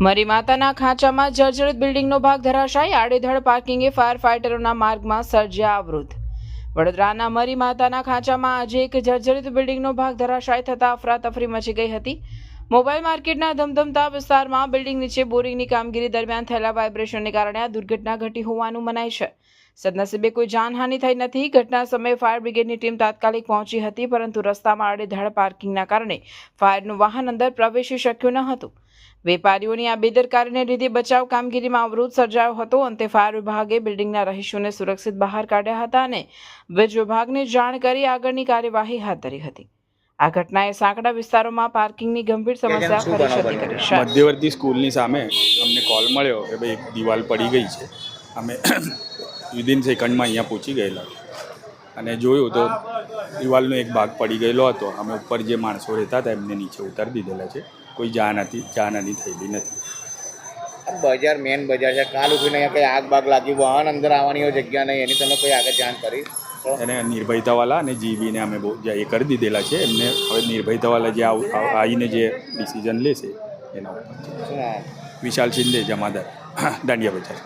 મરી માતાના ખાંચામાં જર્જરિત બિલ્ડિંગનો ભાગ ધરાશાયી, આડેધડ પાર્કિંગે ફાયર ફાઇટરોના માર્ગમાં સર્જ્યા અવરોધ। વડોદરાના મરી માતાના ખાંચામાં આજે એક જર્જરિત બિલ્ડિંગનો ભાગ ધરાશાયી થતા અફરાતફરી મચી ગઈ હતી। મોબાઈલ માર્કેટના ધમધમતા વિસ્તારમાં બિલ્ડિંગ નીચે બોરિંગની કામગીરી દરમિયાન થયેલા વાઇબ્રેશનને કારણે આ દુર્ઘટના ઘટી હોવાનું મનાય છે। સદનસીબે કોઈ જાનહાનિ થઈ નથી। ઘટના સમયે ફાયર બ્રિગેડની ટીમ તાત્કાલિક પહોંચી હતી, પરંતુ રસ્તામાં આડેધડ પાર્કિંગના કારણે ફાયરનું વાહન અંદર પ્રવેશી શક્યું ન હતું। વેપારીઓની આ બેદરકારીને લીધે બચાવ કામગીરીમાં અવરોધ સર્જાયો હતો। અંતે ફાયર વિભાગે બિલ્ડિંગના રહીશોને સુરક્ષિત બહાર કાઢ્યા હતા અને વીજ વિભાગને જાણ કરી આગળની કાર્યવાહી હાથ ધરી હતી। આ ઘટનાએ સાંકડા વિસ્તારોમાં પાર્કિંગની ગંભીર સમસ્યા ખડી શરૂ કરી છે। મધ્યવર્તી સ્કૂલની સામે અમને કોલ મળ્યો કે ભાઈ એક દિવાલ પડી ગઈ છે। અમે વિધિન સેકન્ડમાં અહીંયા પહોંચી ગયેલા અને જોયું તો દિવાલનો એક ભાગ પડી ગયેલો હતો। અમે ઉપર જે માણસો રહેતા હતા એમને નીચે ઉતારી દીધેલા છે। કોઈ જાનહાનિ થયેલી નથી। બજાર મેન બજાર છે, કાલ ઉઠીને અહીંયા કંઈ આગ બાગ લાગી, વાહન અંદર આવવાની હોય જગ્યા નહીં, એની તમે કોઈ આગળ જાણ કરી? એને નિર્ભયતાવાળા અને જીબીને અમે બહુ એ કરી દીધેલા છે। એમને હવે નિર્ભયતાવાળા જે આવીને જે ડિસિઝન લેશે એના ઉપર। શું નામ? વિશાલ શિંદે, જમાદાર, દાંડિયા બજાર।